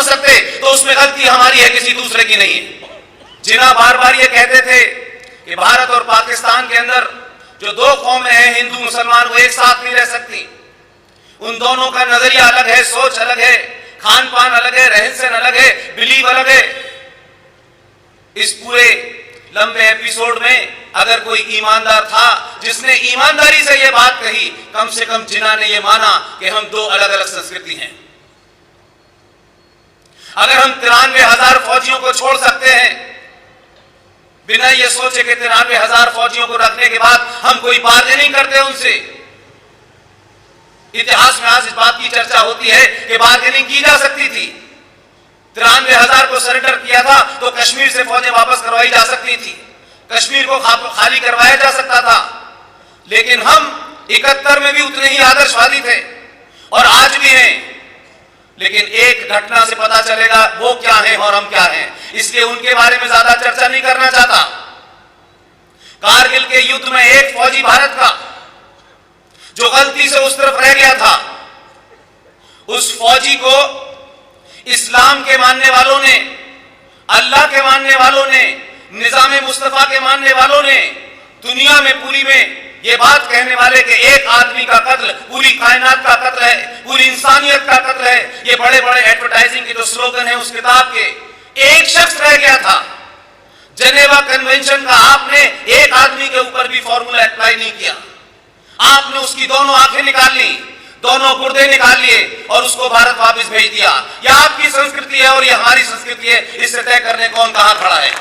सकते तो उसमें गलती हमारी है, किसी दूसरे की नहीं है। जिन्ना बार बार ये कहते थे कि भारत और पाकिस्तान के अंदर जो दो कौमें हैं, हिंदू मुसलमान, वो एक साथ नहीं रह सकती। उन दोनों का नजरिया अलग है, सोच अलग है, खान पान अलग है, रहन सहन अलग है, बिलीव अलग है। इस पूरे लंबे एपिसोड में अगर कोई ईमानदार था जिसने ईमानदारी से यह बात कही, कम से कम जिन्ना ने यह माना कि हम दो अलग अलग संस्कृति हैं। अगर हम 93,000 फौजियों को छोड़ सकते हैं बिना ये सोचे कि 93,000 फौजियों को रखने के बाद हम कोई बार्गेनिंग करते उनसे, इतिहास में आज इस बात की चर्चा होती है कि बार्गेनिंग की जा सकती थी। 93,000 को सरेंडर किया था तो कश्मीर से फौजें वापस करवाई जा सकती थी, कश्मीर को खाली करवाया जा सकता था। लेकिन हम 71 में भी उतने ही आदर्शवादी थे और आज भी हैं। लेकिन एक घटना से पता चलेगा वो क्या है और हम क्या हैं, इसलिए उनके बारे में ज्यादा चर्चा नहीं करना चाहता। कारगिल के युद्ध में एक फौजी भारत का जो गलती से उस तरफ रह गया था, उस फौजी को इस्लाम के मानने वालों ने, अल्लाह के मानने वालों ने, निजाम मुस्तफा के मानने वालों ने, दुनिया में पूरी में ये बात कहने वाले कि एक आदमी का कत्ल पूरी कायनात का कत्ल है, पूरी इंसानियत का कत्ल है, ये बड़े बड़े एडवर्टाइजिंग के जो स्लोगन है उस किताब के, एक शख्स रह गया था। जेनेवा कन्वेंशन का आपने एक आदमी के ऊपर भी फॉर्मूला अप्लाई नहीं किया। आपने उसकी दोनों आंखें निकाल ली, दोनों गुर्दे निकाल लिए और उसको भारत वापस भेज दिया। यह आपकी संस्कृति है और यह हमारी संस्कृति है, इससे तय करने कौन कहां खड़ा है।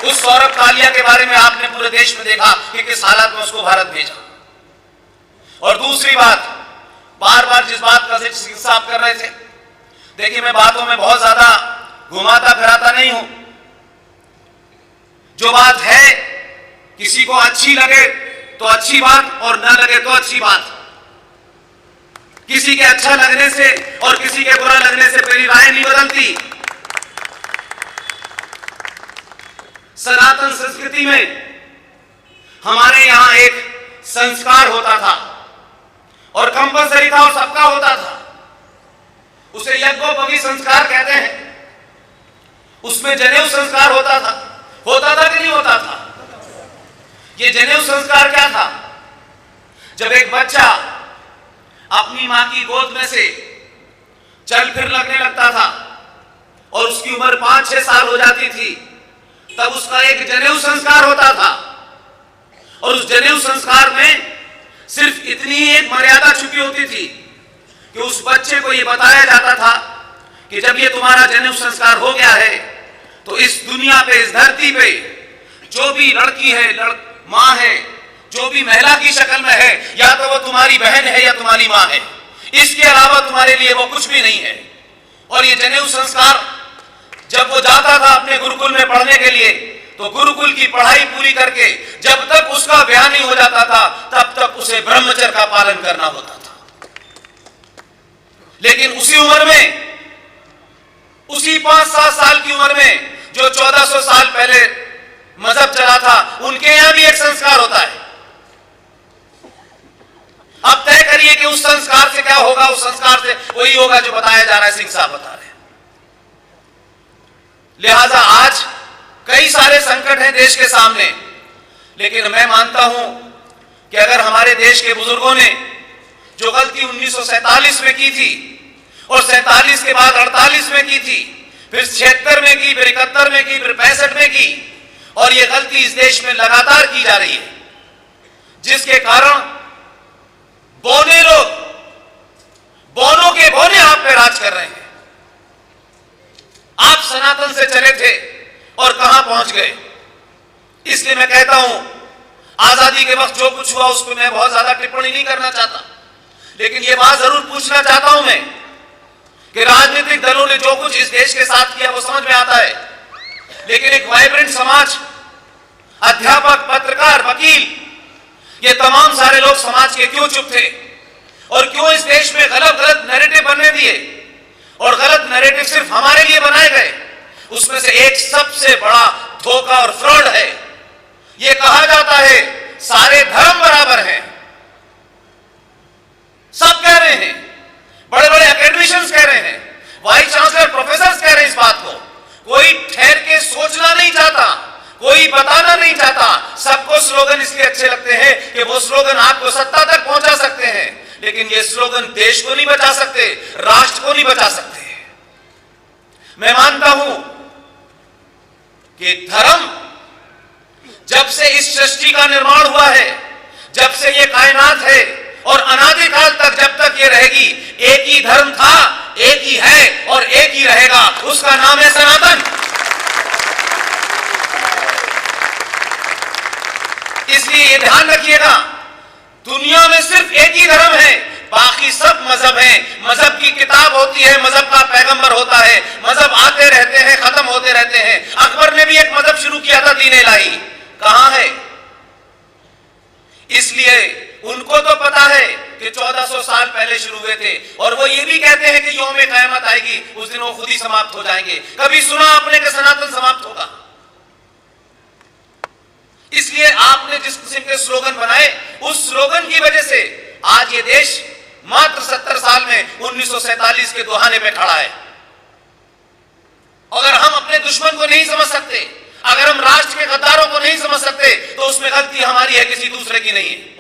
उस सौरभ कालिया के बारे में आपने पूरे देश में देखा कि किस हालत में उसको भारत भेजा। और दूसरी बात, बार बार जिस बात का जिक्र आप कर रहे थे, देखिए मैं बातों में बहुत ज्यादा घुमाता फिराता नहीं हूं। जो बात है किसी को अच्छी लगे तो अच्छी बात और ना लगे तो अच्छी बात। किसी के अच्छा लगने से और किसी के बुरा लगने से मेरी राय नहीं बदलती। सनातन संस्कृति में हमारे यहां एक संस्कार होता था और कंपलसरी था और सबका होता था, उसे यज्ञोपवीत संस्कार कहते हैं। उसमें जनेऊ संस्कार होता था कि नहीं होता था? ये जनेऊ संस्कार क्या था? जब एक बच्चा अपनी मां की गोद में से चल फिर लगने लगता था और उसकी उम्र 5-6 साल हो जाती थी, तब उसका एक जनेऊ संस्कार होता था। और उस जनेऊ संस्कार में सिर्फ इतनी एक मर्यादा छुपी होती थी कि उस बच्चे को यह बताया जाता था कि जब ये तुम्हारा जनेऊ संस्कार हो गया है तो इस दुनिया पे, इस धरती पे जो भी लड़की है, मां है, जो भी महिला की शक्ल में है, या तो वो तुम्हारी बहन है या तुम्हारी मां है, इसके अलावा तुम्हारे लिए वो कुछ भी नहीं है। और ये जनेऊ संस्कार जब वो जाता था अपने गुरुकुल में पढ़ने के लिए, तो गुरुकुल की पढ़ाई पूरी करके जब तक उसका ब्याह नहीं हो जाता था तब तक उसे ब्रह्मचर्य का पालन करना होता था। लेकिन उसी उम्र में, उसी 5-7 साल की उम्र में जो 1400 साल पहले मजहब चला था, उनके यहां भी एक संस्कार होता है। अब तय करिए कि उस संस्कार से क्या होगा। उस संस्कार से वही होगा जो बताया जा रहा है, सिंह साहब बता रहे हैं। लिहाजा आज कई सारे संकट हैं देश के सामने, लेकिन मैं मानता हूं कि अगर हमारे देश के बुजुर्गों ने जो गलती 1947 में की थी और 47 के बाद 48 में की थी, फिर 76 में की, फिर 71 में की, फिर 65 में की, और ये गलती इस देश में लगातार की जा रही है, जिसके कारण बौने लोग बौनों के बौने आप पे राज कर रहे हैं। आप सनातन से चले थे और कहां पहुंच गए। इसलिए मैं कहता हूं, आजादी के वक्त जो कुछ हुआ उस पर मैं बहुत ज्यादा टिप्पणी नहीं करना चाहता, लेकिन यह बात जरूर पूछना चाहता हूं मैं कि राजनीतिक दलों ने जो कुछ इस देश के साथ किया वो समझ में आता है, लेकिन एक वाइब्रेंट समाज, अध्यापक, पत्रकार, वकील, ये तमाम सारे लोग समाज के क्यों चुप थे और क्यों इस देश में गलत नैरेटिव बनने दिए? और गलत नैरेटिव सिर्फ हमारे लिए बनाए गए। उसमें से एक सबसे बड़ा धोखा और फ्रॉड है, यह कहा जाता है सारे धर्म बराबर हैं। सब कह रहे हैं, बड़े बड़े एकेडमिशियन सकते हैं कि वो स्लोगन आपको सत्ता तक पहुंचा सकते हैं, लेकिन ये स्लोगन देश को नहीं बचा सकते, राष्ट्र को नहीं बचा सकते। मैं मानता हूं कि धर्म जब से इस सृष्टि का निर्माण हुआ है, जब से ये कायनात है और अनादिकाल तक जब तक ये रहेगी, एक ही धर्म था, एक ही है और एक ही रहेगा, उसका नाम है सनातन। इसलिए ये ध्यान रखिएगा, दुनिया में सिर्फ एक ही धर्म है, बाकी सब मजहब हैं। मजहब की किताब होती है, मजहब का पैगंबर होता है, मजहब आते रहते हैं, खत्म होते रहते हैं। अकबर ने भी एक मजहब शुरू किया था, दीन इलाही, कहां है? इसलिए उनको तो पता है कि 1400 साल पहले शुरू हुए थे, और वो ये भी कहते हैं कि यौम क़यामत आएगी, उस दिन वो खुद ही समाप्त हो जाएंगे। कभी सुना आपने कि सनातन समाप्त होगा? इसलिए आपने जिस किस्म के स्लोगन बनाए, उस स्लोगन की वजह से आज ये देश मात्र 70 साल में 1947 के दुहाने पे खड़ा है। अगर हम अपने दुश्मन को नहीं समझ सकते, अगर हम राष्ट्र के गद्दारों को नहीं समझ सकते, तो उसमें गलती हमारी है, किसी दूसरे की नहीं है।